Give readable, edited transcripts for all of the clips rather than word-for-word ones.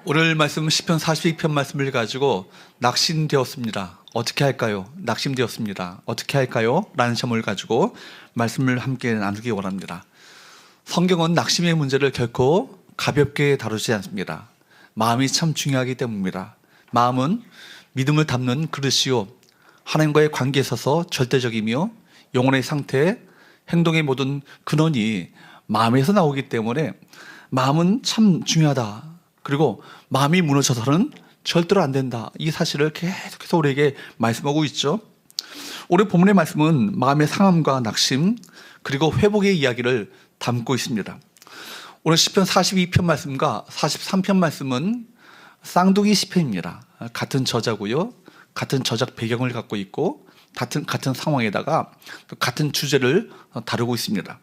오늘 말씀 시편 42편 말씀을 가지고 낙심되었습니다. 어떻게 할까요? 낙심되었습니다. 어떻게 할까요? 라는 점을 가지고 말씀을 함께 나누기 원합니다. 성경은 낙심의 문제를 결코 가볍게 다루지 않습니다. 마음이 참 중요하기 때문입니다. 마음은 믿음을 담는 그릇이요, 하나님과의 관계에 있어서 절대적이며 영혼의 상태, 행동의 모든 근원이 마음에서 나오기 때문에 마음은 참 중요하다. 그리고 마음이 무너져서는 절대로 안 된다. 이 사실을 계속해서 우리에게 말씀하고 있죠. 오늘 본문의 말씀은 마음의 상함과 낙심 그리고 회복의 이야기를 담고 있습니다. 오늘 시편 42편 말씀과 43편 말씀은 쌍둥이 시편입니다. 같은 저자고요, 같은 저작 배경을 갖고 있고 같은 상황에다가 같은 주제를 다루고 있습니다.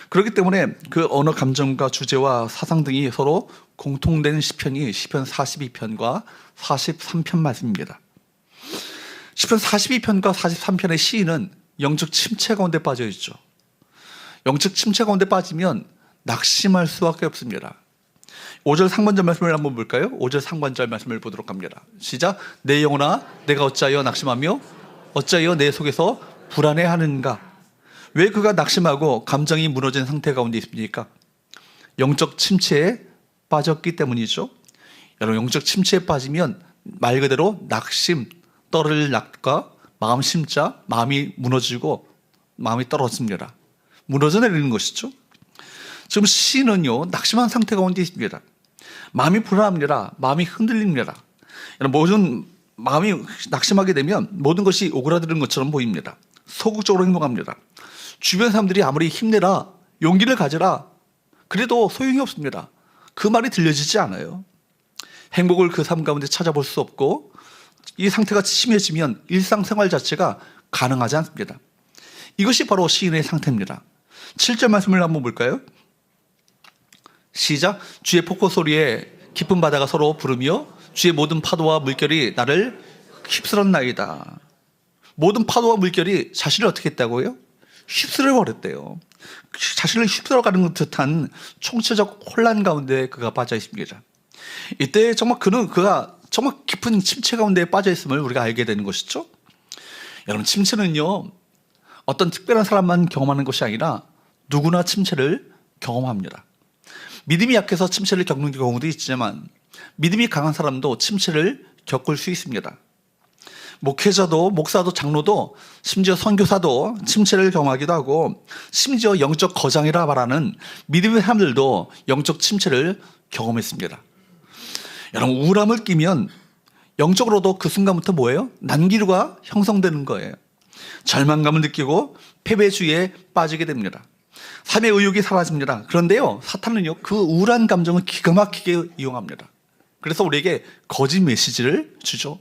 그렇기 때문에 그 언어 감정과 주제와 사상 등이 서로 공통된 시편이 시편 42편과 43편 말씀입니다. 시편 42편과 43편의 시인은 영적 침체 가운데 빠져 있죠. 영적 침체 가운데 빠지면 낙심할 수밖에 없습니다. 5절 상반절 말씀을 한번 볼까요? 5절 상반절 말씀을 보도록 합니다. 시작. 내 영혼아 내가 어찌하여 낙심하며 어찌하여 내 속에서 불안해하는가. 왜 그가 낙심하고 감정이 무너진 상태 가운데 있습니까? 영적 침체에 빠졌기 때문이죠. 여러분, 영적 침체에 빠지면 말 그대로 낙심, 떨어질 낙과 마음 심자, 마음이 무너지고 마음이 떨어집니다. 무너져 내리는 것이죠. 지금 시인은요, 낙심한 상태 가운데 있습니다. 마음이 불안합니다. 마음이 흔들립니다. 모든 마음이 낙심하게 되면 모든 것이 오그라드는 것처럼 보입니다. 소극적으로 행동합니다. 주변 사람들이 아무리 힘내라, 용기를 가져라, 그래도 소용이 없습니다. 그 말이 들려지지 않아요. 행복을 그 삶 가운데 찾아볼 수 없고 이 상태가 심해지면 일상생활 자체가 가능하지 않습니다. 이것이 바로 시인의 상태입니다. 7절 말씀을 한번 볼까요? 시작. 주의 폭포 소리에 깊은 바다가 서로 부르며 주의 모든 파도와 물결이 나를 휩쓸었나이다. 모든 파도와 물결이 자신을 어떻게 했다고요? 휩쓸어 버렸대요. 자신을 휩쓸어가는 듯한 총체적 혼란 가운데 그가 빠져 있습니다. 이때 정말 그가 정말 깊은 침체 가운데 빠져 있음을 우리가 알게 되는 것이죠. 여러분, 침체는요, 어떤 특별한 사람만 경험하는 것이 아니라 누구나 침체를 경험합니다. 믿음이 약해서 침체를 겪는 경우도 있지만 믿음이 강한 사람도 침체를 겪을 수 있습니다. 목회자도, 목사도, 장로도, 심지어 선교사도 침체를 경험하기도 하고, 심지어 영적 거장이라 말하는 믿음의 사람들도 영적 침체를 경험했습니다. 여러분, 우울함을 끼면 영적으로도 그 순간부터 뭐예요? 난기류가 형성되는 거예요. 절망감을 느끼고 패배주의에 빠지게 됩니다. 삶의 의욕이 사라집니다. 그런데요, 사탄은요, 그 우울한 감정을 기가 막히게 이용합니다. 그래서 우리에게 거짓 메시지를 주죠.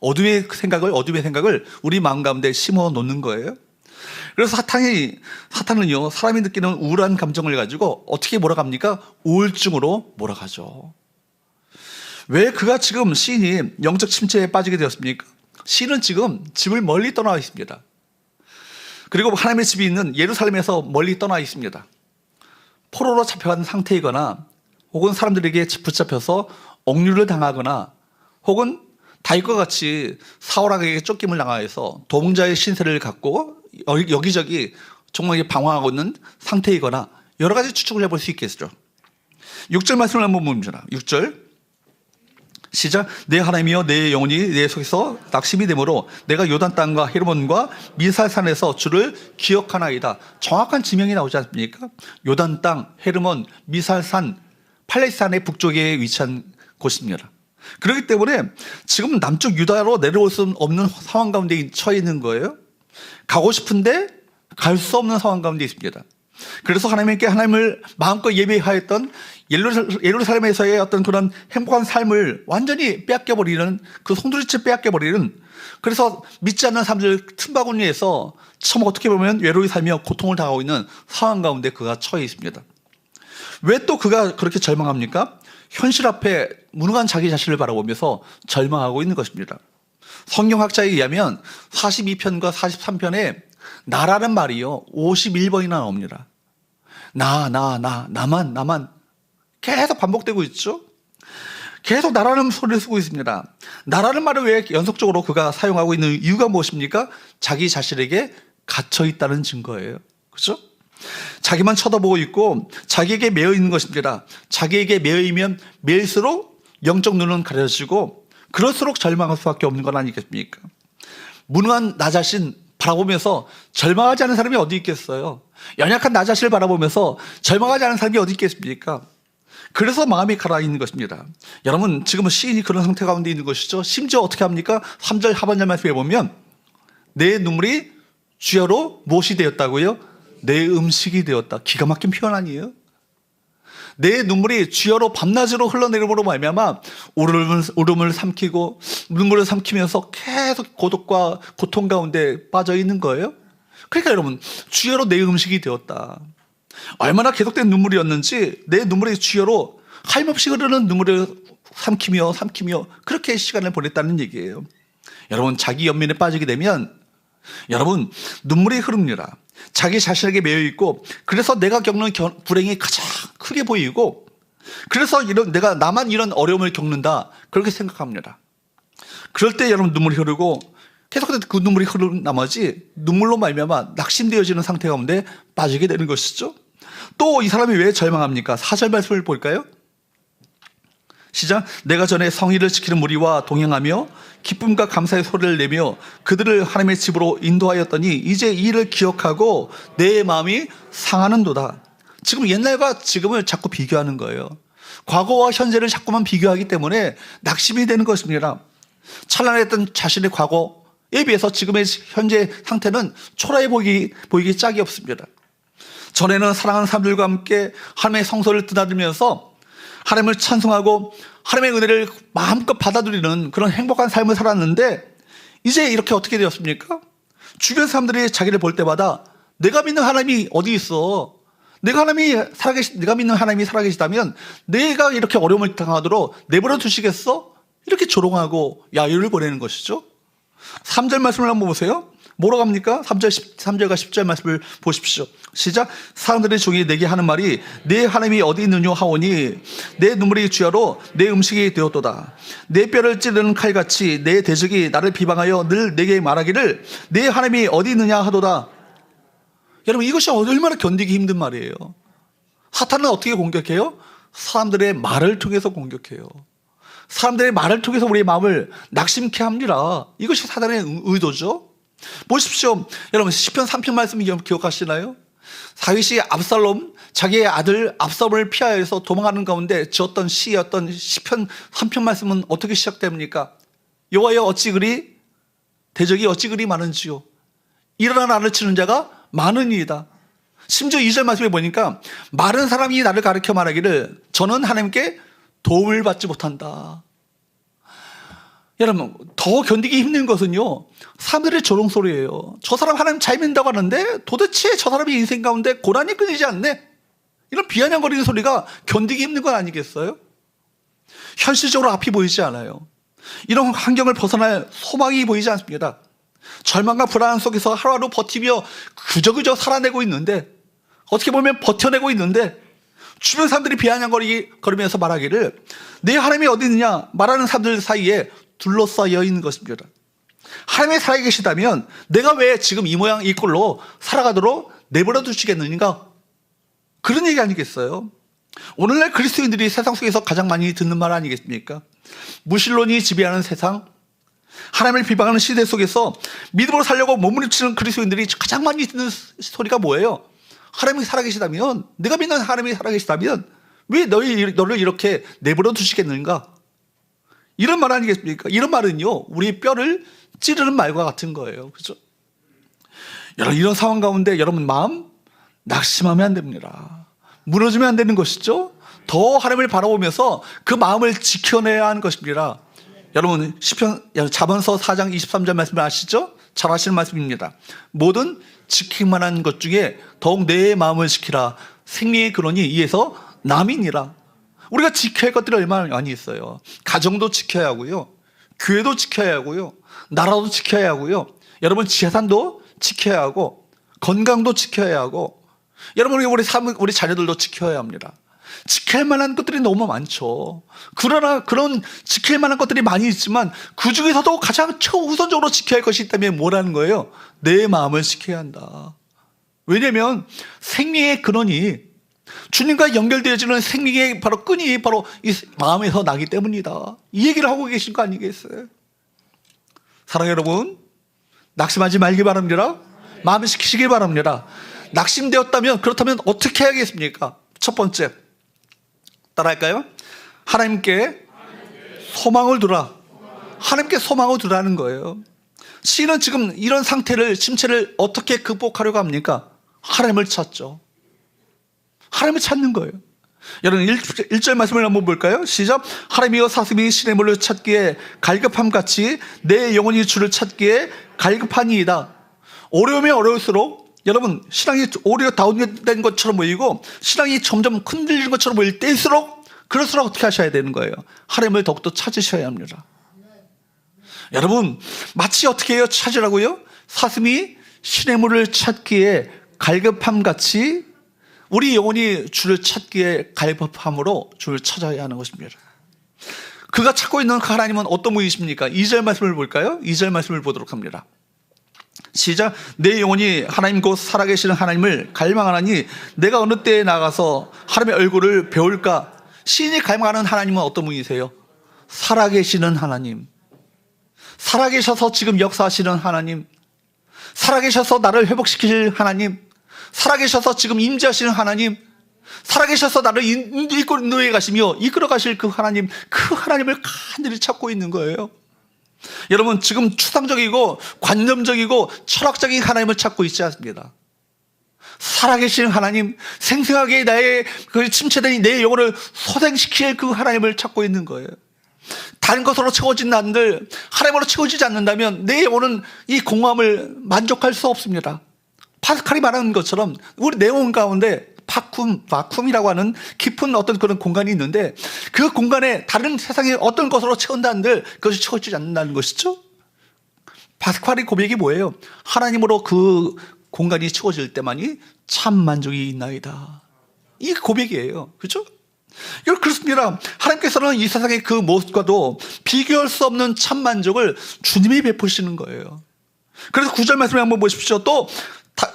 어둠의 생각을 우리 마음 가운데 심어 놓는 거예요. 그래서 사탄은요, 사람이 느끼는 우울한 감정을 가지고 어떻게 몰아갑니까? 우울증으로 몰아가죠. 왜 그가 지금 시인이 영적 침체에 빠지게 되었습니까? 시인은 지금 집을 멀리 떠나 있습니다. 그리고 하나님의 집이 있는 예루살렘에서 멀리 떠나 있습니다. 포로로 잡혀간 상태이거나 혹은 사람들에게 붙잡혀서 억류를 당하거나 혹은 다윗과 같이 사울에게 쫓김을 당하여서 도망자의 신세를 갖고 여기저기 정말 방황하고 있는 상태이거나 여러 가지 추측을 해볼 수 있겠죠. 6절 말씀을 한번 봅니다. 6절 시작. 내 하나님이여 내 영혼이 내 속에서 낙심이 되므로 내가 요단 땅과 헤르몬과 미살산에서 주를 기억하나이다. 정확한 지명이 나오지 않습니까? 요단 땅, 헤르몬, 미살산, 팔레스타인의 북쪽에 위치한 곳입니다. 그렇기 때문에 지금 남쪽 유다로 내려올 수 없는 상황 가운데 처해 있는 거예요. 가고 싶은데 갈 수 없는 상황 가운데 있습니다. 그래서 하나님을 마음껏 예배하였던 예루살렘에서의 어떤 그런 행복한 삶을 완전히 빼앗겨버리는, 그 송두리째 빼앗겨버리는, 그래서 믿지 않는 사람들 틈바구니에서 참 어떻게 보면 외로이 살며 고통을 당하고 있는 상황 가운데 그가 처해 있습니다. 왜 또 그가 그렇게 절망합니까? 현실 앞에 무능한 자기 자신을 바라보면서 절망하고 있는 것입니다. 성경학자에 의하면 42편과 43편에 나라는 말이요 51번이나 나옵니다. 나만 계속 반복되고 있죠. 계속 나라는 소리를 쓰고 있습니다. 나라는 말을 왜 연속적으로 그가 사용하고 있는 이유가 무엇입니까? 자기 자신에게 갇혀 있다는 증거예요. 그렇죠? 자기만 쳐다보고 있고 자기에게 매여 있는 것입니다. 자기에게 매여 있면 매일수록 영적 눈은 가려지고 그럴수록 절망할 수밖에 없는 건 아니겠습니까? 무능한 나 자신 바라보면서 절망하지 않은 사람이 어디 있겠어요? 연약한 나 자신을 바라보면서 절망하지 않은 사람이 어디 있겠습니까? 그래서 마음이 가라앉는 것입니다. 여러분, 지금은 시인이 그런 상태 가운데 있는 것이죠. 심지어 어떻게 합니까? 3절 하반절 말씀에 보면 내 눈물이 주야로 무엇이 되었다고요? 내 음식이 되었다. 기가 막힌 표현 아니에요? 내 눈물이 주야로 밤낮으로 흘러내림으로 말미암아 울음을 삼키고 눈물을 삼키면서 계속 고독과 고통 가운데 빠져 있는 거예요. 그러니까 여러분, 주야로 내 음식이 되었다. 얼마나 계속된 눈물이었는지 내 눈물이 주야로 하염없이 흐르는 눈물을 삼키며 그렇게 시간을 보냈다는 얘기예요. 여러분, 자기 연민에 빠지게 되면 여러분 눈물이 흐릅니다. 자기 자신에게 매여 있고 그래서 내가 겪는 불행이 가장 크게 보이고 그래서 내가 나만 이런 어려움을 겪는다 그렇게 생각합니다. 그럴 때 여러분 눈물이 흐르고 계속해서 그 눈물이 흐르는 나머지 눈물로 말미암아 낙심되어지는 상태 가운데 빠지게 되는 것이죠. 또 이 사람이 왜 절망합니까? 4절 말씀을 볼까요? 시작. 내가 전에 성의를 지키는 무리와 동행하며 기쁨과 감사의 소리를 내며 그들을 하나님의 집으로 인도하였더니 이제 이 일을 기억하고 내 마음이 상하는도다. 지금 옛날과 지금을 자꾸 비교하는 거예요. 과거와 현재를 자꾸만 비교하기 때문에 낙심이 되는 것입니다. 찬란했던 자신의 과거에 비해서 지금의 현재 상태는 초라해 보이기 짝이 없습니다. 전에는 사랑하는 사람들과 함께 하나님의 성소를 드나들면서 하나님을 찬송하고 하나님의 은혜를 마음껏 받아들이는 그런 행복한 삶을 살았는데 이제 이렇게 어떻게 되었습니까? 주변 사람들이 자기를 볼 때마다 내가 믿는 하나님이 어디 있어? 내가 믿는 하나님이 살아계시다면 내가 이렇게 어려움을 당하도록 내버려 두시겠어? 이렇게 조롱하고 야유를 보내는 것이죠. 3절 말씀을 한번 보세요. 뭐라고 합니까? 3절과 10절 말씀을 보십시오. 시작. 사람들의 종이 내게 하는 말이 내 하나님이 어디 있느냐 하오니 내 눈물이 주야로 내 음식이 되었도다. 내 뼈를 찌르는 칼같이 내 대적이 나를 비방하여 늘 내게 말하기를 내 하나님이 어디 있느냐 하도다. 여러분, 이것이 얼마나 견디기 힘든 말이에요. 사탄은 어떻게 공격해요? 사람들의 말을 통해서 공격해요. 사람들의 말을 통해서 우리의 마음을 낙심케 합니다. 이것이 사탄의 의도죠. 보십시오. 여러분, 시편 3편 말씀 기억하시나요? 다윗이 압살롬, 자기의 아들 압살롬을 피하여서 도망가는 가운데 지었던 시였던 시편 3편 말씀은 어떻게 시작됩니까? 여호와여 어찌 그리 대적이 어찌 그리 많은지요. 일어나 나를 치는 자가 많으니이다. 심지어 2절 말씀에 보니까 많은 사람이 나를 가르쳐 말하기를 저는 하나님께 도움을 받지 못한다. 여러분, 더 견디기 힘든 것은요, 사람들의 조롱소리예요. 저 사람 하나님 잘 믿는다고 하는데 도대체 저 사람의 인생 가운데 고난이 끊이지 않네. 이런 비아냥거리는 소리가 견디기 힘든 건 아니겠어요? 현실적으로 앞이 보이지 않아요. 이런 환경을 벗어날 소망이 보이지 않습니다. 절망과 불안 속에서 하루하루 버티며 그저 살아내고 있는데, 어떻게 보면 버텨내고 있는데 주변 사람들이 비아냥거리면서 말하기를 내 하나님이 어디 있느냐 말하는 사람들 사이에 둘러싸여 있는 것입니다. 하나님이 살아계시다면 내가 왜 지금 이 모양 이 꼴로 살아가도록 내버려 두시겠느냐, 그런 얘기 아니겠어요? 오늘날 그리스도인들이 세상 속에서 가장 많이 듣는 말 아니겠습니까? 무신론이 지배하는 세상, 하나님을 비방하는 시대 속에서 믿음으로 살려고 몸부림치는 그리스도인들이 가장 많이 듣는 소리가 뭐예요? 하나님이 살아계시다면, 내가 믿는 하나님이 살아계시다면 왜 너를 이렇게 내버려 두시겠는가? 이런 말 아니겠습니까? 이런 말은요, 우리 뼈를 찌르는 말과 같은 거예요. 그죠? 여러분, 이런 상황 가운데 여러분 마음 낙심하면 안 됩니다. 무너지면 안 되는 것이죠. 더 하나님을 바라보면서 그 마음을 지켜내야 하는 것입니다. 여러분, 시편 잠언서 4장 23절 말씀을 아시죠? 잘 아시는 말씀입니다. 모든 지킬 만한 것 중에 더욱 내 마음을 지키라. 생명의 근원이 이에서 남이니라. 우리가 지켜야 할 것들이 얼마나 많이 있어요. 가정도 지켜야 하고요, 교회도 지켜야 하고요, 나라도 지켜야 하고요, 여러분 재산도 지켜야 하고, 건강도 지켜야 하고, 여러분 우리 자녀들도 지켜야 합니다. 지킬 만한 것들이 너무 많죠. 그러나 그런 지킬 만한 것들이 많이 있지만 그 중에서도 가장 최우선적으로 지켜야 할 것이 있다면 뭐라는 거예요? 내 마음을 지켜야 한다. 왜냐하면 생명의 근원이, 주님과 연결되어지는 생명의 바로 끈이 바로 이 마음에서 나기 때문이다. 이 얘기를 하고 계신 거 아니겠어요? 사랑하는 여러분, 낙심하지 말기 바랍니다. 마음을 지키시기 바랍니다. 낙심되었다면, 그렇다면 어떻게 해야겠습니까? 첫 번째, 따라할까요? 하나님께 소망을 두라. 하나님께 소망을 두라는 거예요. 시인은 지금 이런 상태를, 침체를 어떻게 극복하려고 합니까? 하나님을 찾죠. 하나님을 찾는 거예요. 여러분 1절 말씀을 한번 볼까요? 시작. 하나님이여 사슴이 시냇물을 찾기에 갈급함같이 내 영혼이 주를 찾기에 갈급하니이다. 어려우면 어려울수록 여러분 신앙이 오히려 다운된 것처럼 보이고 신앙이 점점 흔들리는 것처럼 보일 때일수록 그럴수록 어떻게 하셔야 되는 거예요? 하나님을 더욱더 찾으셔야 합니다. 여러분 마치 어떻게 해요? 찾으라고요? 사슴이 시냇물을 찾기에 갈급함같이 우리 영혼이 주를 찾기에 갈급함으로 주를 찾아야 하는 것입니다. 그가 찾고 있는 그 하나님은 어떤 분이십니까? 2절 말씀을 볼까요? 2절 말씀을 보도록 합니다. 시작. 내 영혼이 하나님 곧 살아계시는 하나님을 갈망하나니 내가 어느 때에 나가서 하나님의 얼굴을 배울까? 시인이 갈망하는 하나님은 어떤 분이세요? 살아계시는 하나님, 살아계셔서 지금 역사하시는 하나님, 살아계셔서 나를 회복시킬 하나님, 살아계셔서 지금 임재하시는 하나님, 살아계셔서 나를 인도해 가시며 이끌어 가실 그 하나님, 그 하나님을 간절히 찾고 있는 거예요. 여러분 지금 추상적이고 관념적이고 철학적인 하나님을 찾고 있지 않습니다. 살아계신 하나님, 생생하게 나의 그 침체된 내 영혼을 소생시킬 그 하나님을 찾고 있는 거예요. 다른 것으로 채워진 난들 하나님으로 채워지지 않는다면 내 영혼은 이 공허함을 만족할 수 없습니다. 파스칼이 말하는 것처럼 우리 내 영혼 가운데 바쿰이라고 하는 깊은 어떤 그런 공간이 있는데 그 공간에 다른 세상의 어떤 것으로 채운다 한들 그것이 채워지지 않는다는 것이죠. 파스칼의 고백이 뭐예요? 하나님으로 그 공간이 채워질 때만이 참 만족이 있나이다. 이 고백이에요. 그렇죠? 그렇습니다. 하나님께서는 이 세상의 그 모습과도 비교할 수 없는 참 만족을 주님이 베푸시는 거예요. 그래서 9절 말씀에 한번 보십시오. 또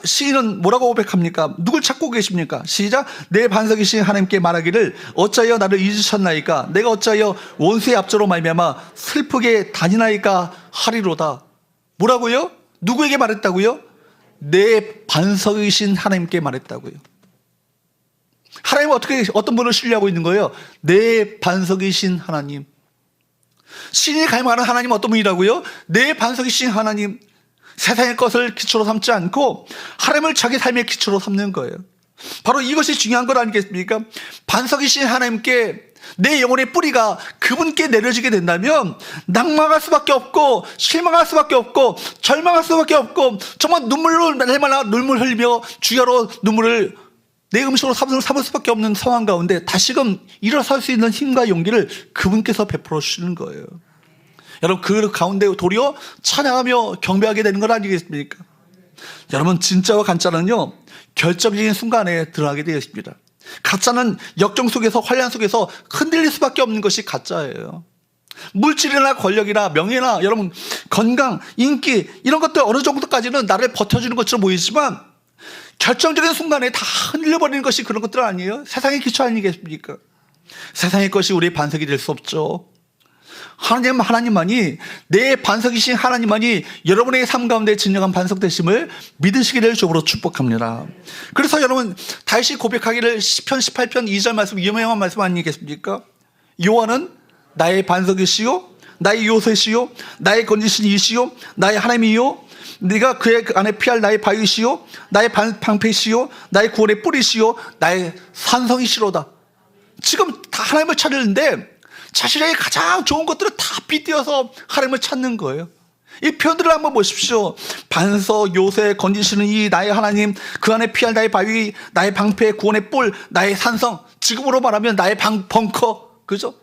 시인은 뭐라고 고백합니까? 누굴 찾고 계십니까? 시작. 내 반석이신 하나님께 말하기를 어찌하여 나를 잊으셨나이까? 내가 어찌하여 원수의 앞조로 말미암아 슬프게 다니나이까 하리로다. 뭐라고요? 누구에게 말했다고요? 내 반석이신 하나님께 말했다고요. 하나님은 어떤 분을 신뢰하고 있는 거예요? 내 반석이신 하나님. 신이 갈망하는 하나님은 어떤 분이라고요? 내 반석이신 하나님. 세상의 것을 기초로 삼지 않고 하나님을 자기 삶의 기초로 삼는 거예요. 바로 이것이 중요한 것 아니겠습니까? 반석이신 하나님께 내 영혼의 뿌리가 그분께 내려지게 된다면 낭망할 수밖에 없고 실망할 수밖에 없고 절망할 수밖에 없고 정말 눈물로 날마다 눈물 흘리며 주야로 눈물을 내 음식으로 삼을 수밖에 없는 상황 가운데 다시금 일어설 수 있는 힘과 용기를 그분께서 베풀어 주시는 거예요. 여러분 그 가운데 도리어 찬양하며 경배하게 되는 것 아니겠습니까? 여러분 진짜와 가짜는요 결정적인 순간에 드러나게 되어 있습니다. 가짜는 역정 속에서 환란 속에서 흔들릴 수밖에 없는 것이 가짜예요. 물질이나 권력이나 명예나 여러분 건강, 인기 이런 것들 어느 정도까지는 나를 버텨주는 것처럼 보이지만 결정적인 순간에 다 흔들려버리는 것이 그런 것들 아니에요? 세상의 기초 아니겠습니까? 세상의 것이 우리의 반석이 될 수 없죠. 하나님만이 내 반석이신 하나님만이 여러분의 삶 가운데 진정한 반석 되심을 믿으시기를 주으로 축복합니다. 그래서 여러분 다시 고백하기를 시편 18편 2절 말씀 유명한 말씀 아니겠습니까? 여호와는 나의 반석이시요 나의 요새시요 나의 건지신 이시요 나의 하나님이요 네가 그의 안에 피할 나의 바위시요 나의 방패시요 나의 구원의 뿌리시요 나의 산성이시로다. 지금 다 하나님을 찾는데 자신에게 가장 좋은 것들을 다 빗대어서 하나님을 찾는 거예요. 이 표현들을 한번 보십시오. 반석, 요새, 건지시는 이 나의 하나님, 그 안에 피할 나의 바위, 나의 방패, 구원의 뿔, 나의 산성, 지금으로 말하면 나의 벙커, 그죠?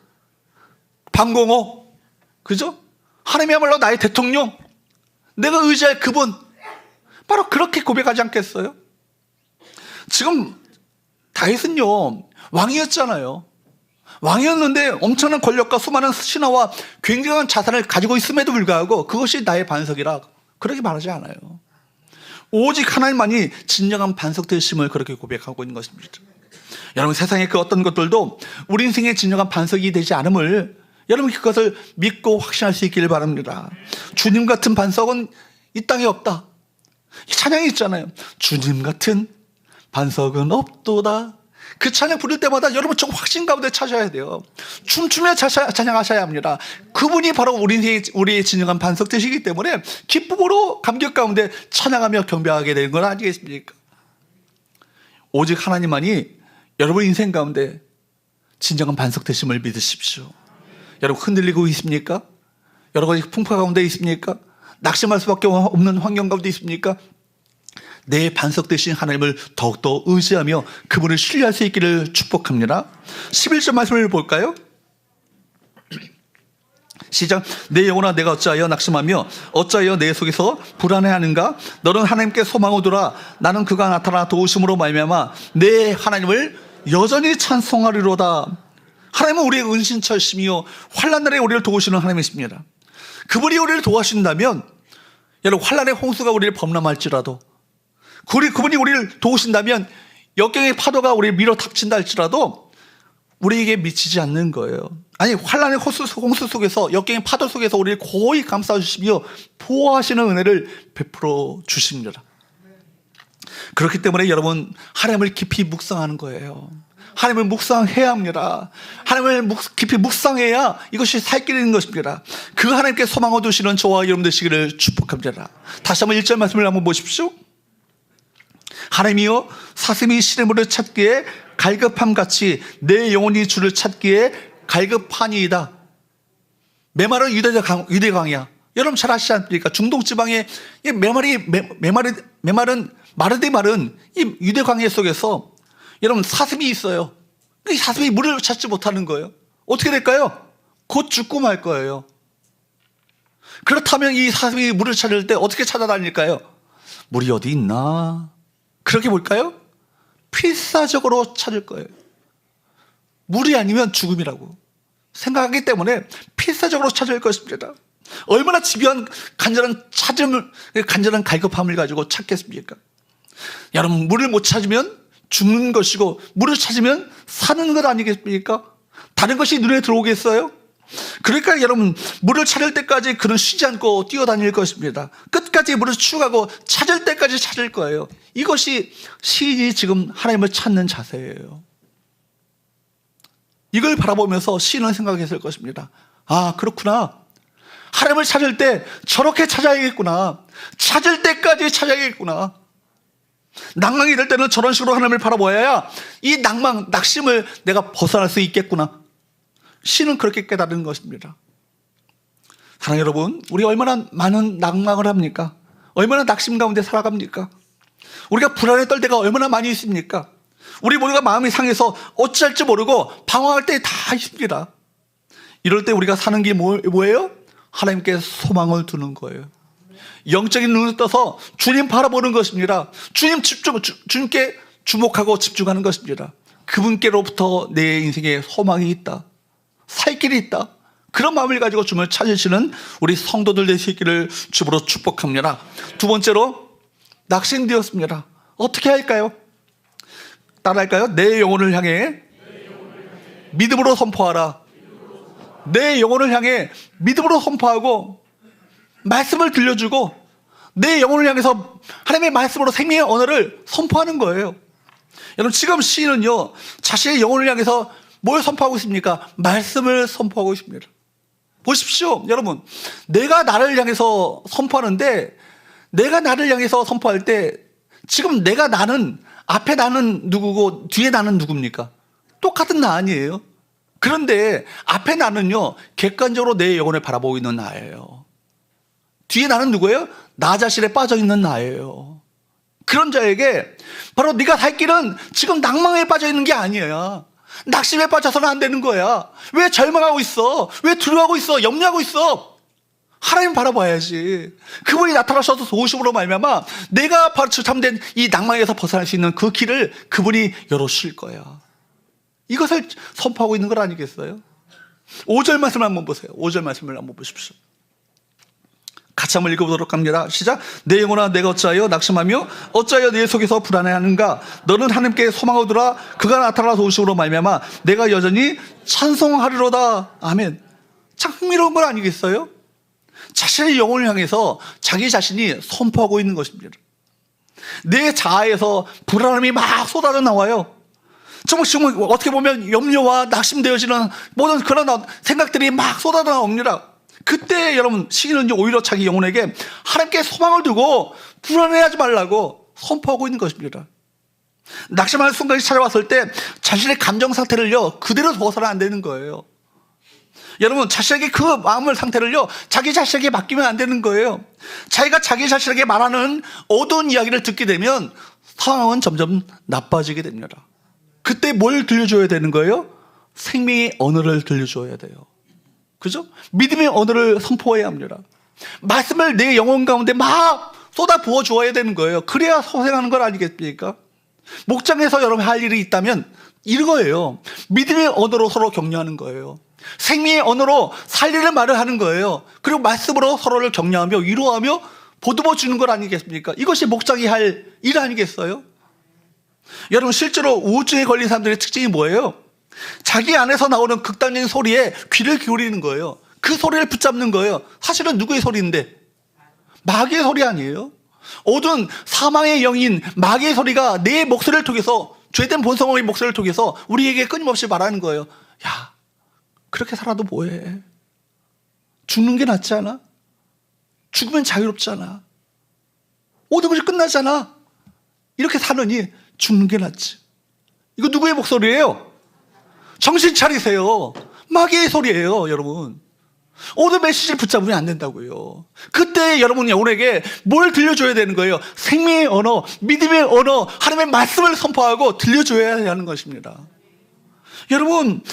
방공호, 그죠? 하나님이야말로 나의 대통령, 내가 의지할 그분, 바로 그렇게 고백하지 않겠어요? 지금 다윗은요 왕이었잖아요. 왕이었는데 엄청난 권력과 수많은 신하와 굉장한 자산을 가지고 있음에도 불구하고 그것이 나의 반석이라 그렇게 말하지 않아요. 오직 하나님만이 진정한 반석 되심을 그렇게 고백하고 있는 것입니다. 여러분, 세상의 그 어떤 것들도 우리 인생의 진정한 반석이 되지 않음을 여러분 그것을 믿고 확신할 수 있기를 바랍니다. 주님 같은 반석은 이 땅에 없다. 찬양이 있잖아요. 주님 같은 반석은 없도다. 그 찬양 부를 때마다 여러분 좀 확신 가운데 찾아야 돼요. 춤추며 찬양하셔야 합니다. 그분이 바로 우리의 진정한 반석 되시기 때문에 기쁨으로 감격 가운데 찬양하며 경배하게 되는 건 아니겠습니까? 오직 하나님만이 여러분 인생 가운데 진정한 반석 되심을 믿으십시오. 여러분 흔들리고 있습니까? 여러분 풍파 가운데 있습니까? 낙심할 수밖에 없는 환경 가운데 있습니까? 내 반석 되신 하나님을 더욱더 의지하며 그분을 신뢰할 수 있기를 축복합니다. 11절 말씀을 볼까요? 시작. 내 영혼아 내가 어찌하여 낙심하며 어찌하여 내 속에서 불안해하는가? 너는 하나님께 소망을 두라. 나는 그가 나타나 도우심으로 말미암아 내 하나님을 여전히 찬송하리로다. 하나님은 우리의 은신처심이요 환난 날에 우리를 도우시는 하나님이십니다. 그분이 우리를 도와주신다면 여러분 환난의 홍수가 우리를 범람할지라도 그분이 우리를 도우신다면 역경의 파도가 우리를 밀어 닥친다 할지라도 우리에게 미치지 않는 거예요. 아니 환난의 홍수 속에서 역경의 파도 속에서 우리를 고이 감싸주시며 보호하시는 은혜를 베풀어 주십니다. 그렇기 때문에 여러분 하나님을 깊이 묵상하는 거예요. 하나님을 묵상해야 합니다. 하나님을 깊이 묵상해야 이것이 살 길이 있는 것입니다. 그 하나님께 소망을 두시는 저와 여러분 되시기를 축복합니다. 다시 한번 1절 말씀을 한번 보십시오. 하나님이여 사슴이 시냇물을 찾기에 갈급함같이 내 영혼이 주를 찾기에 갈급하니이다. 메마른 유대강이야. 여러분 잘 아시지 않습니까? 중동 지방에 메마른 마르디 마른 이 유대광야 속에서 여러분 사슴이 있어요. 이 사슴이 물을 찾지 못하는 거예요. 어떻게 될까요? 곧 죽고 말 거예요. 그렇다면 이 사슴이 물을 찾을 때 어떻게 찾아다닐까요? 물이 어디 있나? 그렇게 볼까요? 필사적으로 찾을 거예요. 물이 아니면 죽음이라고 생각하기 때문에 필사적으로 찾을 것입니다. 얼마나 집요한 간절한 갈급함을 가지고 찾겠습니까? 여러분 물을 못 찾으면 죽는 것이고 물을 찾으면 사는 것 아니겠습니까? 다른 것이 눈에 들어오겠어요? 그러니까 여러분 물을 찾을 때까지 그는 쉬지 않고 뛰어다닐 것입니다. 끝까지 물을 추구하고 찾을 때까지 찾을 거예요. 이것이 시인이 지금 하나님을 찾는 자세예요. 이걸 바라보면서 시인은 생각했을 것입니다. 아 그렇구나. 하나님을 찾을 때 저렇게 찾아야겠구나. 찾을 때까지 찾아야겠구나. 낭망이 될 때는 저런 식으로 하나님을 바라보아야 이 낙심을 내가 벗어날 수 있겠구나. 시는 그렇게 깨달은 것입니다. 사랑하는 여러분, 우리 얼마나 많은 낭망을 합니까? 얼마나 낙심 가운데 살아갑니까? 우리가 불안에 떨 때가 얼마나 많이 있습니까? 우리 모두가 마음이 상해서 어찌할지 모르고 방황할 때 다 있습니다. 이럴 때 우리가 사는 게 뭐예요? 하나님께 소망을 두는 거예요. 영적인 눈을 떠서 주님 바라보는 것입니다. 주님께 주목하고 집중하는 것입니다. 그분께로부터 내 인생에 소망이 있다. 살 길이 있다. 그런 마음을 가지고 주님을 찾으시는 우리 성도들 되시기를 주부로 축복합니다. 두 번째로 낙심되었습니다. 어떻게 할까요? 따라할까요? 내 영혼을 향해 믿음으로 선포하라. 내 영혼을 향해 믿음으로 선포하고 말씀을 들려주고 내 영혼을 향해서 하나님의 말씀으로 생명의 언어를 선포하는 거예요. 여러분 지금 시인은요 자신의 영혼을 향해서 뭘 선포하고 있습니까? 말씀을 선포하고 있습니다. 보십시오 여러분, 내가 나를 향해서 선포하는데 내가 나를 향해서 선포할 때 지금 나는 앞에 나는 누구고 뒤에 나는 누굽니까? 똑같은 나 아니에요? 그런데 앞에 나는요 객관적으로 내 영혼을 바라보고 있는 나예요. 뒤에 나는 누구예요? 나 자신에 빠져있는 나예요. 그런 자에게 바로 네가 살 길은 지금 낭망에 빠져있는 게 아니에요. 낙심에 빠져서는 안 되는 거야. 왜 절망하고 있어? 왜 두려워하고 있어? 염려하고 있어? 하나님 바라봐야지. 그분이 나타나셔서 도우심으로 말미암아 내가 바로 참된 이 낭망에서 벗어날 수 있는 그 길을 그분이 열어주실 거야. 이것을 선포하고 있는 것 아니겠어요? 5절 말씀을 한번 보세요. 5절 말씀을 한번 보십시오. 같이 한번 읽어보도록 합니다. 시작. 내 영혼아 내가 어찌하여 낙심하며 어찌하여 내 속에서 불안해하는가. 너는 하나님께 소망하더라. 그가 나타나 도우심으로 말미암아 내가 여전히 찬송하리로다. 아멘. 참 흥미로운 건 아니겠어요? 자신의 영혼을 향해서 자기 자신이 선포하고 있는 것입니다. 내 자아에서 불안함이 막 쏟아져 나와요. 정말 지금 어떻게 보면 염려와 낙심되어지는 모든 그런 생각들이 막 쏟아져 나옵니다. 그때 여러분 시인은 오히려 자기 영혼에게 하나님께 소망을 두고 불안해하지 말라고 선포하고 있는 것입니다. 낙심하는 순간이 찾아왔을 때 자신의 감정 상태를요 그대로 둬서는 안 되는 거예요. 여러분 자신에게 그 마음의 상태를요 자기 자신에게 맡기면 안 되는 거예요. 자기가 자기 자신에게 말하는 어두운 이야기를 듣게 되면 상황은 점점 나빠지게 됩니다. 그때 뭘 들려줘야 되는 거예요? 생명의 언어를 들려줘야 돼요. 그죠? 믿음의 언어를 선포해야 합니다. 말씀을 내 영혼 가운데 막 쏟아 부어 주어야 되는 거예요. 그래야 소생하는 건 아니겠습니까? 목장에서 여러분 할 일이 있다면 이거예요. 믿음의 언어로 서로 격려하는 거예요. 생명의 언어로 살리는 말을 하는 거예요. 그리고 말씀으로 서로를 격려하며 위로하며 보듬어 주는 것 아니겠습니까? 이것이 목장이 할 일 아니겠어요? 여러분 실제로 우울증에 걸린 사람들의 특징이 뭐예요? 자기 안에서 나오는 극단적인 소리에 귀를 기울이는 거예요. 그 소리를 붙잡는 거예요. 사실은 누구의 소리인데? 마귀의 소리 아니에요? 어두운 사망의 영인 마귀의 소리가 내 목소리를 통해서 죄된 본성의 목소리를 통해서 우리에게 끊임없이 말하는 거예요. 야, 그렇게 살아도 뭐해? 죽는 게 낫지 않아? 죽으면 자유롭잖아. 모든 것이 끝나잖아. 이렇게 사느니 죽는 게 낫지. 이거 누구의 목소리예요? 정신 차리세요. 마귀의 소리예요, 여러분. 오늘 메시지를 붙잡으면 안 된다고요. 그때 여러분 영혼에게 뭘 들려줘야 되는 거예요? 생명의 언어, 믿음의 언어, 하나님의 말씀을 선포하고 들려줘야 하는 것입니다. 여러분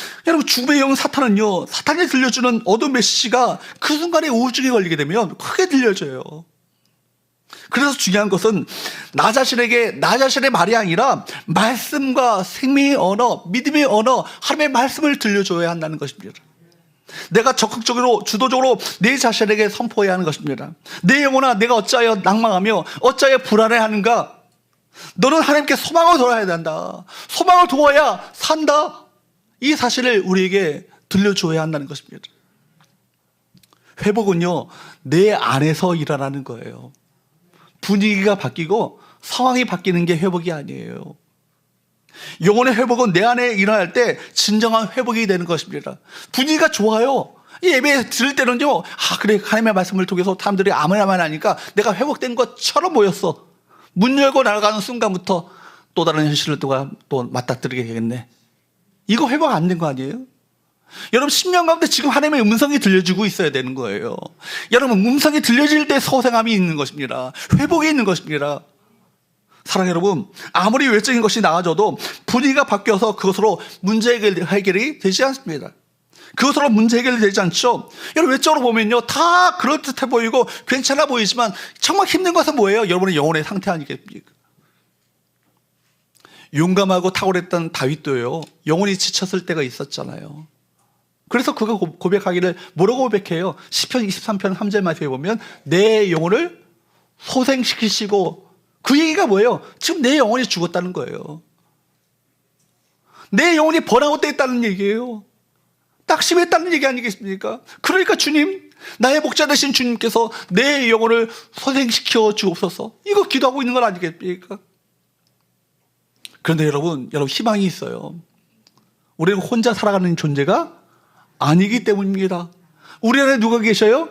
죽음의 영 사탄은요, 사탄이 들려주는 어두운 메시지가 그 순간에 우울증에 걸리게 되면 크게 들려줘요. 그래서 중요한 것은 나 자신의 말이 아니라 말씀과 생명의 언어, 믿음의 언어, 하나님의 말씀을 들려줘야 한다는 것입니다. 내가 적극적으로 주도적으로 내 자신에게 선포해야 하는 것입니다. 내 영혼아 내가 어찌하여 낭망하며 어찌하여 불안해하는가. 너는 하나님께 소망을 둬야 된다. 소망을 두어야 산다. 이 사실을 우리에게 들려줘야 한다는 것입니다. 회복은요 내 안에서 일어나는 거예요. 분위기가 바뀌고 상황이 바뀌는 게 회복이 아니에요. 영혼의 회복은 내 안에 일어날 때 진정한 회복이 되는 것입니다. 분위기가 좋아요. 예배 들을 때는요, 그래 하나님의 말씀을 통해서 사람들이 아멘아멘 하니까 내가 회복된 것처럼 보였어. 문 열고 나가는 순간부터 또 다른 현실을 또 맞닥뜨리게 되겠네. 이거 회복 안 된 거 아니에요? 여러분 10년 가운데 지금 하나님의 음성이 들려주고 있어야 되는 거예요. 여러분 음성이 들려질 때 소생함이 있는 것입니다. 회복이 있는 것입니다. 사랑하는 여러분, 아무리 외적인 것이 나아져도 분위기가 바뀌어서 그것으로 문제 해결이 되지 않습니다. 그것으로 문제 해결이 되지 않죠. 여러분 외적으로 보면요 다 그럴듯해 보이고 괜찮아 보이지만 정말 힘든 것은 뭐예요? 여러분의 영혼의 상태 아니겠습니까? 용감하고 탁월했던 다윗도요 영혼이 지쳤을 때가 있었잖아요. 그래서 그가 고백하기를 뭐라고 고백해요? 시편 23편 3절 말씀에 보면 내 영혼을 소생시키시고, 그 얘기가 뭐예요? 지금 내 영혼이 죽었다는 거예요. 내 영혼이 번아웃 됐다는 얘기예요. 낙심했다는 얘기 아니겠습니까? 그러니까 주님, 나의 목자 되신 주님께서 내 영혼을 소생시켜 주옵소서, 이거 기도하고 있는 건 아니겠습니까? 그런데 여러분 희망이 있어요. 우리는 혼자 살아가는 존재가 아니기 때문입니다. 우리 안에 누가 계셔요?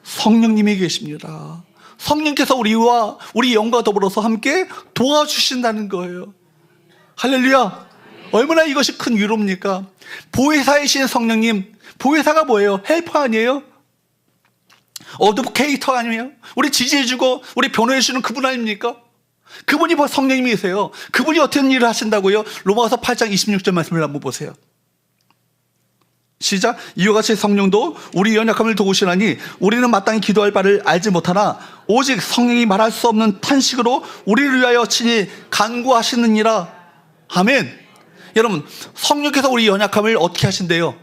성령님이 계십니다. 성령께서 우리와 우리 영과 더불어서 함께 도와주신다는 거예요. 할렐루야. 얼마나 이것이 큰 위로입니까? 보혜사이신 성령님. 보혜사가 뭐예요? 헬퍼 아니에요? 어드보케이터 아니에요? 우리 지지해주고 우리 변호해주는 그분 아닙니까? 그분이 성령님이세요. 그분이 어떤 일을 하신다고요? 로마서 8장 26절 말씀을 한번 보세요. 시작. 이와 같이 성령도 우리 연약함을 도우시나니 우리는 마땅히 기도할 바를 알지 못하나 오직 성령이 말할 수 없는 탄식으로 우리를 위하여 친히 간구하시느니라. 아멘. 여러분, 성령께서 우리 연약함을 어떻게 하신대요?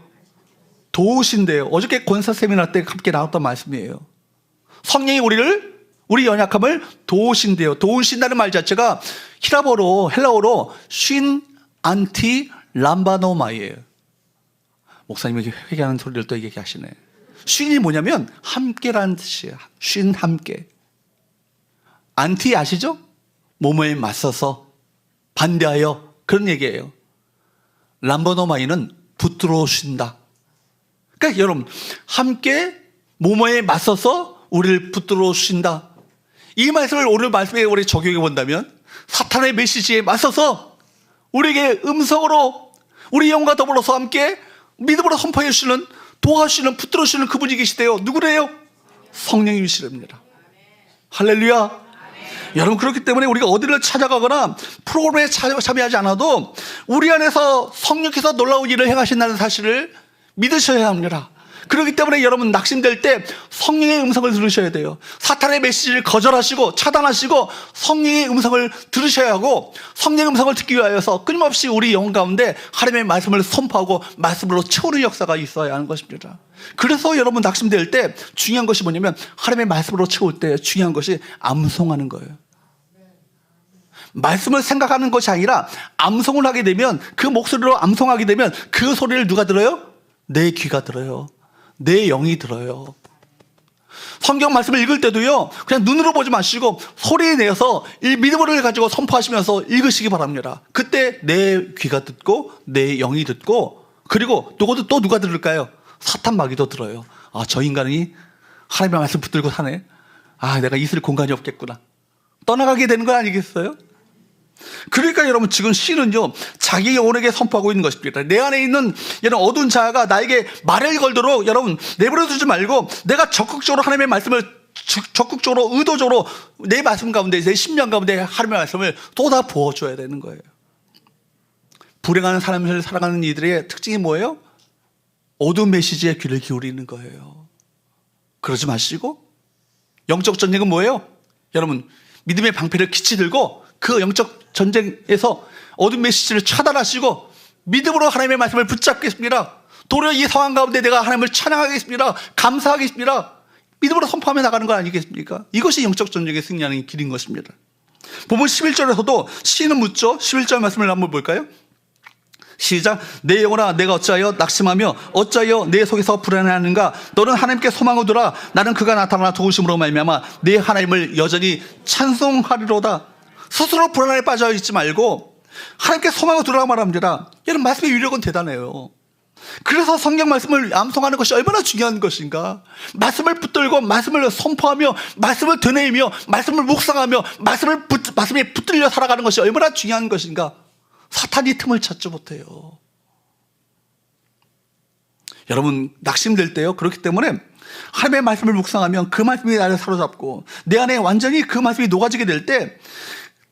도우신대요. 어저께 권사 세미나 때 함께 나왔던 말씀이에요. 성령이 우리 연약함을 도우신대요. 도우신다는 말 자체가 헬라어로 쉰 안티 람바노마이에요. 목사님이 회개하는 소리를 또 얘기하시네. 쉰이 뭐냐면 함께라는 뜻이에요. 쉰 함께. 안티 아시죠? 뭐뭐에 맞서서 반대하여, 그런 얘기예요. 람바노마이는 붙들어 쉰다. 그러니까 여러분, 함께 뭐뭐에 맞서서 우리를 붙들어 쉰다. 이 말씀을 오늘 말씀에 우리 적용해 본다면 사탄의 메시지에 맞서서 우리에게 음성으로 우리 영과 더불어서 함께 믿음으로 선포해 주시는, 도와주시는, 붙들어 주시는 그분이 계시대요. 누구래요? 성령님이시랍니다. 할렐루야. 여러분, 그렇기 때문에 우리가 어디를 찾아가거나 프로그램에 참여하지 않아도 우리 안에서 성령께서 놀라운 일을 행하신다는 사실을 믿으셔야 합니다. 그렇기 때문에 여러분, 낙심될 때 성령의 음성을 들으셔야 돼요. 사탄의 메시지를 거절하시고 차단하시고 성령의 음성을 들으셔야 하고, 성령의 음성을 듣기 위하여서 끊임없이 우리 영 가운데 하나님의 말씀을 선포하고 말씀으로 채우는 역사가 있어야 하는 것입니다. 그래서 여러분, 낙심될 때 중요한 것이 뭐냐면 하나님의 말씀으로 채울 때 중요한 것이 암송하는 거예요. 말씀을 생각하는 것이 아니라 암송을 하게 되면, 그 목소리로 암송하게 되면 그 소리를 누가 들어요? 내 귀가 들어요. 내 영이 들어요. 성경 말씀을 읽을 때도요, 그냥 눈으로 보지 마시고 소리 내서 믿음을 가지고 선포하시면서 읽으시기 바랍니다. 그때 내 귀가 듣고 내 영이 듣고, 그리고 또 누가 들을까요? 사탄 마귀도 들어요. 아, 저 인간이 하나님의 말씀 붙들고 사네. 아, 내가 있을 공간이 없겠구나. 떠나가게 되는 거 아니겠어요? 그러니까 여러분, 지금 신은요, 자기 영혼에게 선포하고 있는 것입니다. 내 안에 있는 이런 어두운 자아가 나에게 말을 걸도록 여러분 내버려 두지 말고, 내가 적극적으로 하나님의 말씀을 적극적으로 의도적으로 내 말씀 가운데, 내 심령 가운데 하나님의 말씀을 쏟아 부어줘야 되는 거예요. 불행한 삶을 살아가는 이들의 특징이 뭐예요? 어두운 메시지에 귀를 기울이는 거예요. 그러지 마시고, 영적 전쟁은 뭐예요? 여러분, 믿음의 방패를 기치 들고 그 영적 전쟁에서 어두운 메시지를 차단하시고 믿음으로 하나님의 말씀을 붙잡겠습니다. 도리어 이 상황 가운데 내가 하나님을 찬양하겠습니다. 감사하겠습니다. 믿음으로 선포하며 나가는 거 아니겠습니까? 이것이 영적 전쟁에 승리하는 길인 것입니다. 본문 11절에서도 시인은 묻죠. 11절 말씀을 한번 볼까요? 시작. 내 영혼아, 내가 어찌하여 낙심하며 어찌하여 내 속에서 불안해하는가? 너는 하나님께 소망을 두라. 나는 그가 나타나 도우심으로 말미암아 내 하나님을 여전히 찬송하리로다. 스스로 불안에 빠져 있지 말고 하나님께 소망을 두라고 말합니다. 여러분, 말씀의 위력은 대단해요. 그래서 성경 말씀을 암송하는 것이 얼마나 중요한 것인가. 말씀을 붙들고 말씀을 선포하며 말씀을 되뇌이며 말씀을 묵상하며 말씀에 붙들려 살아가는 것이 얼마나 중요한 것인가. 사탄이 틈을 찾지 못해요. 여러분, 낙심될 때요, 그렇기 때문에 하나님의 말씀을 묵상하면 그 말씀이 나를 사로잡고 내 안에 완전히 그 말씀이 녹아지게 될 때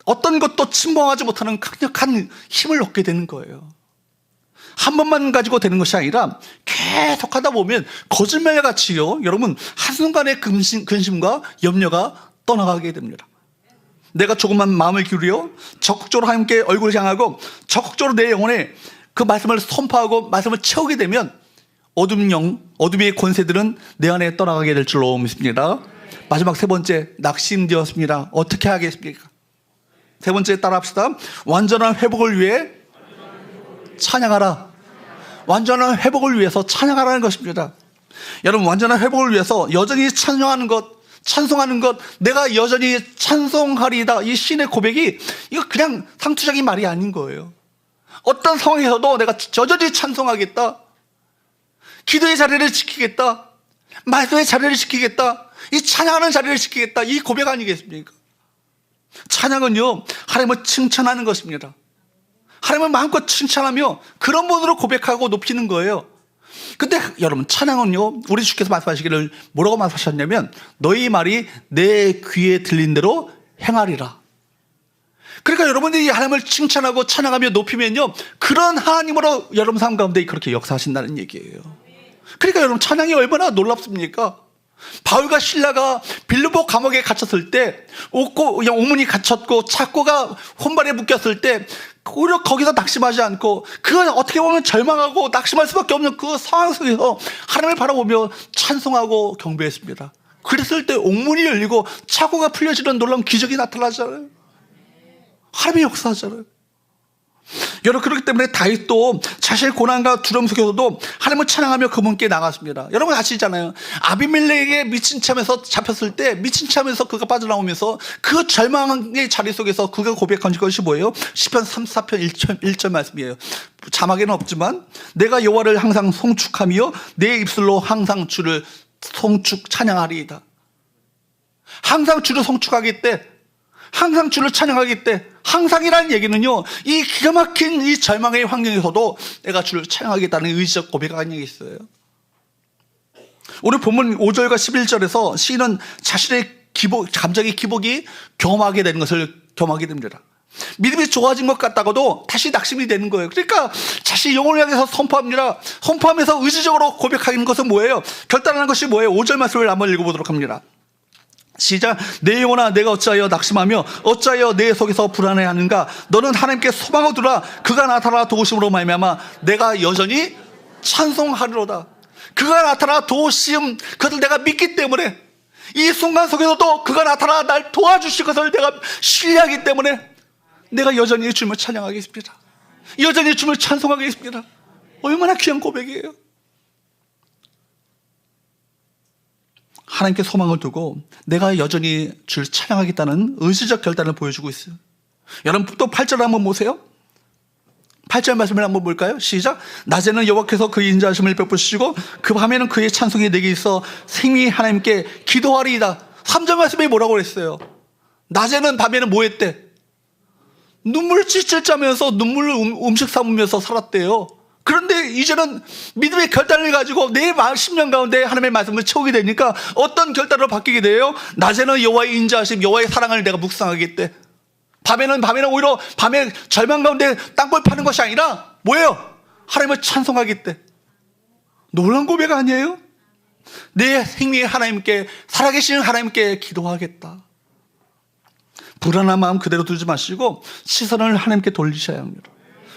어떤 것도 침범하지 못하는 강력한 힘을 얻게 되는 거예요. 한 번만 가지고 되는 것이 아니라 계속 하다 보면 거짓말같이요, 여러분, 한순간의 근심과 염려가 떠나가게 됩니다. 내가 조금만 마음을 기울여 적극적으로 하나님께 얼굴을 향하고 적극적으로 내 영혼에 그 말씀을 선포하고 말씀을 채우게 되면 어둠의 권세들은 내 안에 떠나가게 될 줄로 믿습니다. 마지막 세 번째, 낙심되었습니다. 어떻게 하겠습니까? 세 번째 따라합시다. 완전한 회복을 위해 찬양하라. 완전한 회복을 위해서 찬양하라는 것입니다. 여러분, 완전한 회복을 위해서 여전히 찬양하는 것, 찬송하는 것, 내가 여전히 찬송하리다, 이 신의 고백이 이거 그냥 상투적인 말이 아닌 거예요. 어떤 상황에서도 내가 여전히 찬송하겠다, 기도의 자리를 지키겠다, 말씀의 자리를 지키겠다, 이 찬양하는 자리를 지키겠다, 이 고백 아니겠습니까? 찬양은요, 하나님을 칭찬하는 것입니다. 하나님을 마음껏 칭찬하며 그런 분으로 고백하고 높이는 거예요. 근데 여러분, 찬양은요, 우리 주께서 말씀하시기를 뭐라고 말씀하셨냐면 너희 말이 내 귀에 들린 대로 행하리라. 그러니까 여러분들이 하나님을 칭찬하고 찬양하며 높이면요, 그런 하나님으로 여러분 삶 가운데 그렇게 역사하신다는 얘기예요. 그러니까 여러분, 찬양이 얼마나 놀랍습니까? 바울과 실라가 빌립보 감옥에 갇혔을 때, 오문이 갇혔고 착고가 혼발에 묶였을 때 오히려 거기서 낙심하지 않고 그 어떻게 보면 절망하고 낙심할 수밖에 없는 그 상황 속에서 하나님을 바라보며 찬송하고 경배했습니다. 그랬을 때 옥문이 열리고 차고가 풀려지는 놀라운 기적이 나타나잖아요. 하나님의 역사하잖아요. 여러분, 그렇기 때문에 다윗도 자신의 고난과 두려움 속에서도 하나님을 찬양하며 그분께 나갔습니다. 여러분 아시잖아요. 아비멜렉에게 미친 참에서 잡혔을 때 미친 참에서 그가 빠져나오면서 그 절망의 자리 속에서 그가 고백한 것이 뭐예요? 시편 34편 1절 말씀이에요. 자막에는 없지만 내가 여호와를 항상 송축하며 내 입술로 항상 주를 송축 찬양하리이다. 항상 주를 송축하기 때, 항상 주를 찬양하기 때, 항상이라는 얘기는요, 이 기가 막힌 이 절망의 환경에서도 내가 주를 찬양하겠다는 의지적 고백이 있어요. 오늘 본문 5절과 11절에서 시인은 자신의 감정의 기복이 경험하게 되는 것을 경험하게 됩니다. 믿음이 좋아진 것 같다고도 다시 낙심이 되는 거예요. 그러니까 자신이 영혼을 향해서 선포합니다. 선포하면서 의지적으로 고백하는 것은 뭐예요? 결단하는 것이 뭐예요? 5절 말씀을 한번 읽어보도록 합니다. 시작. 내 영혼아 내가 어찌하여 낙심하며 어찌하여 내 속에서 불안해하는가? 너는 하나님께 소망을 두라. 그가 나타나 도우심으로 말미암아 내가 여전히 찬송하리로다. 그가 나타나 도우심, 그것을 내가 믿기 때문에 이 순간 속에서도 그가 나타나 날 도와주실 것을 내가 신뢰하기 때문에 내가 여전히 주님을 찬양하겠습니다. 여전히 주님을 찬송하겠습니다. 얼마나 귀한 고백이에요. 하나님께 소망을 두고 내가 여전히 주를 찬양하겠다는 의지적 결단을 보여주고 있어요. 여러분 또 8절 한번 보세요. 8절 말씀을 한번 볼까요? 시작. 낮에는 여호와께서 그의 인자하심을 베푸시고 그 밤에는 그의 찬송이 내게 있어 생히 하나님께 기도하리이다. 3절 말씀이 뭐라고 그랬어요? 낮에는 밤에는 뭐 했대? 눈물 찔찔 짜면서 눈물을 음식 삼으면서 살았대요. 그런데 이제는 믿음의 결단을 가지고 내 심령 가운데 하나님의 말씀을 채우게 되니까 어떤 결단으로 바뀌게 돼요? 낮에는 여호와의 인자하심, 여호와의 사랑을 내가 묵상하겠대. 밤에는 오히려 밤에 절망 가운데 땅굴 파는 것이 아니라 뭐예요? 하나님을 찬송하겠대. 놀라운 고백 아니에요? 내 생명의 하나님께, 살아계신 하나님께 기도하겠다. 불안한 마음 그대로 두지 마시고 시선을 하나님께 돌리셔야 합니다.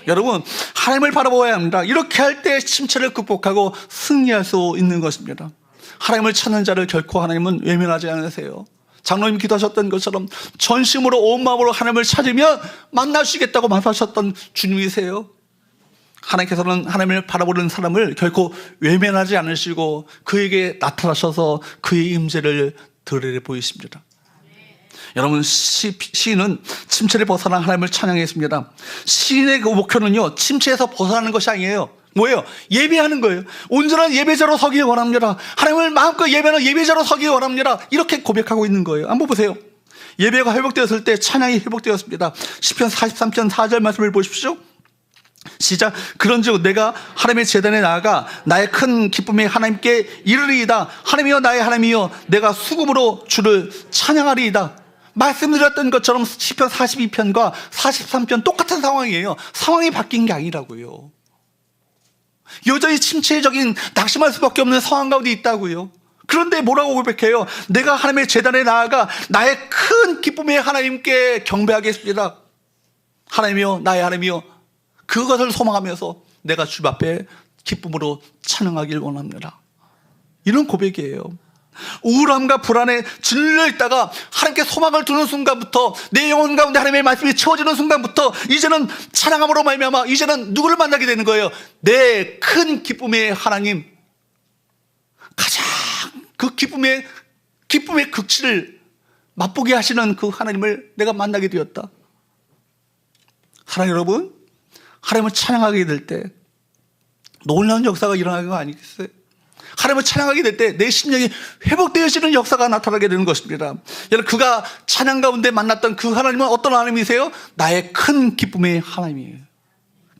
여러분, 하나님을 바라보아야 합니다. 이렇게 할 때 침체를 극복하고 승리할 수 있는 것입니다. 하나님을 찾는 자를 결코 하나님은 외면하지 않으세요. 장로님 기도하셨던 것처럼 전심으로 온 마음으로 하나님을 찾으면 만나시겠다고 말씀하셨던 주님이세요. 하나님께서는 하나님을 바라보는 사람을 결코 외면하지 않으시고 그에게 나타나셔서 그의 임재를 드러내 보이십니다. 여러분, 시인은 침체를 벗어나 하나님을 찬양했습니다. 시인의 그 목표는요, 침체에서 벗어나는 것이 아니에요. 뭐예요? 예배하는 거예요. 온전한 예배자로 서기 원합니다. 하나님을 마음껏 예배하는 예배자로 서기 원합니다. 이렇게 고백하고 있는 거예요. 한번 보세요. 예배가 회복되었을 때 찬양이 회복되었습니다. 시편 43편 4절 말씀을 보십시오. 시작. 그런즉 내가 하나님의 제단에 나아가 나의 큰 기쁨에 하나님께 이르리이다. 하나님이여 나의 하나님이여 내가 수금으로 주를 찬양하리이다. 말씀드렸던 것처럼 시편 42편과 43편 똑같은 상황이에요. 상황이 바뀐 게 아니라고요. 여전히 침체적인 낙심할 수밖에 없는 상황 가운데 있다고요. 그런데 뭐라고 고백해요? 내가 하나님의 제단에 나아가 나의 큰 기쁨에 하나님께 경배하겠습니다. 하나님이여 나의 하나님이여 그것을 소망하면서 내가 주 앞에 기쁨으로 찬양하길 원합니다. 이런 고백이에요. 우울함과 불안에 질려 있다가 하나님께 소망을 두는 순간부터 내 영혼 가운데 하나님의 말씀이 채워지는 순간부터 이제는 찬양함으로 말미암아 이제는 누구를 만나게 되는 거예요? 내 큰 기쁨의 하나님, 가장 그 기쁨의 극치를 맛보게 하시는 그 하나님을 내가 만나게 되었다. 사랑하는 여러분, 하나님을 찬양하게 될 때 놀라운 역사가 일어나는 거 아니겠어요? 하나님을 찬양하게 될 때 내 심령이 회복되어지는 역사가 나타나게 되는 것입니다. 여러분, 그가 찬양 가운데 만났던 그 하나님은 어떤 하나님이세요? 나의 큰 기쁨의 하나님이에요.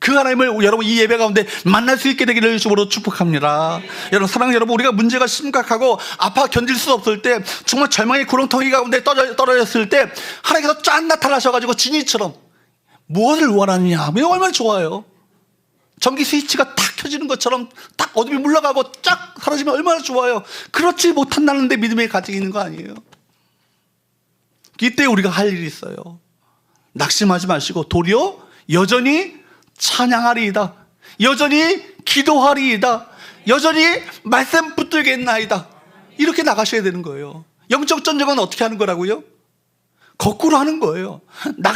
그 하나님을 여러분 이 예배 가운데 만날 수 있게 되기를 주로 축복합니다. 여러분, 사랑하는 여러분, 우리가 문제가 심각하고 아파 견딜 수 없을 때, 정말 절망의 구렁텅이 가운데 떨어졌을 때 하나님께서 쫙 나타나셔가지고 지니처럼 무엇을 원하느냐 하면 얼마나 좋아요. 전기 스위치가 탁 켜지는 것처럼 딱 어둠이 물러가고 쫙 사라지면 얼마나 좋아요. 그렇지 못한다는데 믿음의 가정이 있는 거 아니에요. 이때 우리가 할 일이 있어요. 낙심하지 마시고 도리어 여전히 찬양하리이다. 여전히 기도하리이다. 여전히 말씀 붙들겠나이다. 이렇게 나가셔야 되는 거예요. 영적 전쟁은 어떻게 하는 거라고요? 거꾸로 하는 거예요.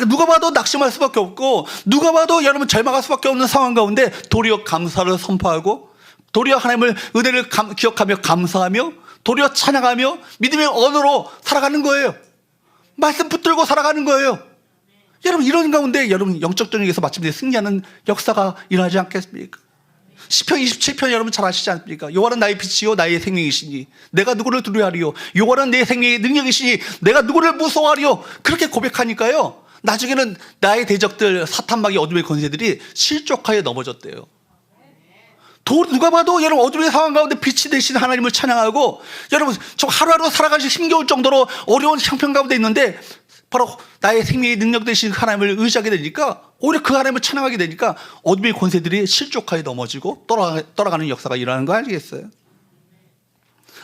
누가 봐도 낙심할 수밖에 없고, 누가 봐도 여러분 절망할 수밖에 없는 상황 가운데 도리어 감사를 선포하고, 도리어 하나님을 은혜를 기억하며 감사하며, 도리어 찬양하며 믿음의 언어로 살아가는 거예요. 말씀 붙들고 살아가는 거예요. 여러분, 이런 가운데 여러분 영적 전쟁에서 마침내 승리하는 역사가 일어나지 않겠습니까? 시편 27편 여러분 잘 아시지 않습니까? 여호와는 나의 빛이요 나의 생명이시니 내가 누구를 두려워하리요? 여호와는 내 생명의 능력이시니 내가 누구를 무서워하리요? 그렇게 고백하니까요, 나중에는 나의 대적들 사탄마귀 어둠의 권세들이 실족하여 넘어졌대요. 누가 봐도 여러분 어둠의 상황 가운데 빛이 되신 하나님을 찬양하고, 여러분 저 하루하루 살아가기 힘겨울 정도로 어려운 형편 가운데 있는데 바로 나의 생명의 능력 되신 하나님을 의지하게 되니까, 오히려 그 하나님을 찬양하게 되니까 어둠의 권세들이 실족하여 넘어지고 떠나가는 역사가 일어나는 거 아니겠어요?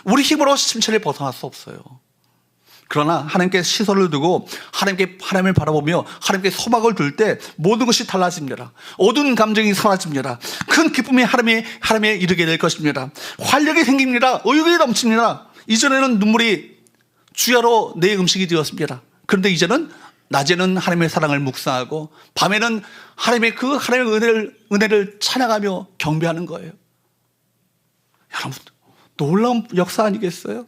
우리 힘으로 침체를 벗어날 수 없어요. 그러나 하나님께 시선을 두고 하나님을 바라보며 하나님께 소망을 둘 때 모든 것이 달라집니다. 어두운 감정이 사라집니다. 큰 기쁨이 하나님에 이르게 될 것입니다. 활력이 생깁니다. 의욕이 넘칩니다. 이전에는 눈물이 주야로 내 음식이 되었습니다. 그런데 이제는 낮에는 하나님의 사랑을 묵상하고 밤에는 하나님의 은혜를 찬양하며 경배하는 거예요. 여러분, 놀라운 역사 아니겠어요?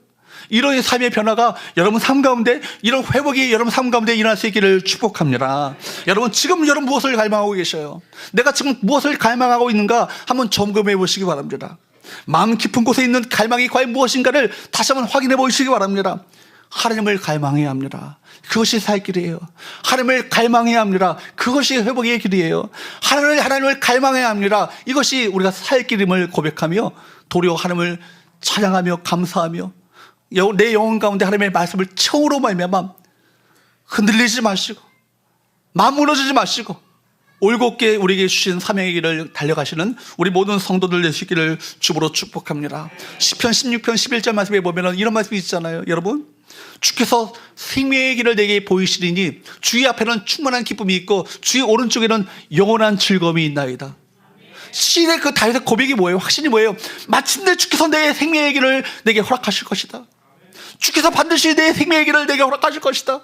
이런 삶의 변화가 여러분 삶 가운데, 이런 회복이 여러분 삶 가운데 일어날 수 있기를 축복합니다. 여러분, 지금 여러분 무엇을 갈망하고 계셔요? 내가 지금 무엇을 갈망하고 있는가 한번 점검해 보시기 바랍니다. 마음 깊은 곳에 있는 갈망이 과연 무엇인가를 다시 한번 확인해 보시기 바랍니다. 하나님을 갈망해야 합니다. 그것이 살 길이에요. 하나님을 갈망해야 합니다. 그것이 회복의 길이에요. 하나님을 갈망해야 합니다. 이것이 우리가 살 길임을 고백하며 도리어 하나님을 찬양하며 감사하며 내 영혼 가운데 하나님의 말씀을 청으로 말미암아 흔들리지 마시고 마음 무너지지 마시고 올곧게 우리에게 주신 사명의 길을 달려가시는 우리 모든 성도들 되시기를 주부로 축복합니다. 시편 16편 11절 말씀에 보면 이런 말씀이 있잖아요. 여러분, 주께서 생명의 길을 내게 보이시리니 주의 앞에는 충만한 기쁨이 있고 주의 오른쪽에는 영원한 즐거움이 있나이다. 시인의 그 다윗의 고백이 뭐예요? 확신이 뭐예요? 마침내 주께서 내 생명의 길을 내게 허락하실 것이다. 주께서 반드시 내 생명의 길을 내게 허락하실 것이다.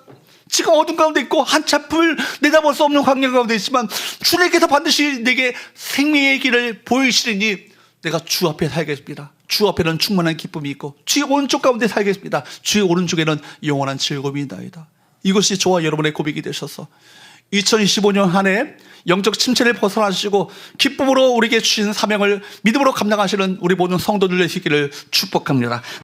지금 어둠 가운데 있고 한참을 내다볼 수 없는 환경 가운데 있지만 주님께서 반드시 내게 생명의 길을 보이시리니 내가 주 앞에 살겠습니다. 주 앞에는 충만한 기쁨이 있고 주의 오른쪽 가운데 살겠습니다. 주의 오른쪽에는 영원한 즐거움이 있나이다. 이것이 저와 여러분의 고백이 되셔서 2025년 한 해 영적 침체를 벗어나시고 기쁨으로 우리에게 주신 사명을 믿음으로 감당하시는 우리 모든 성도들 되시기를 축복합니다.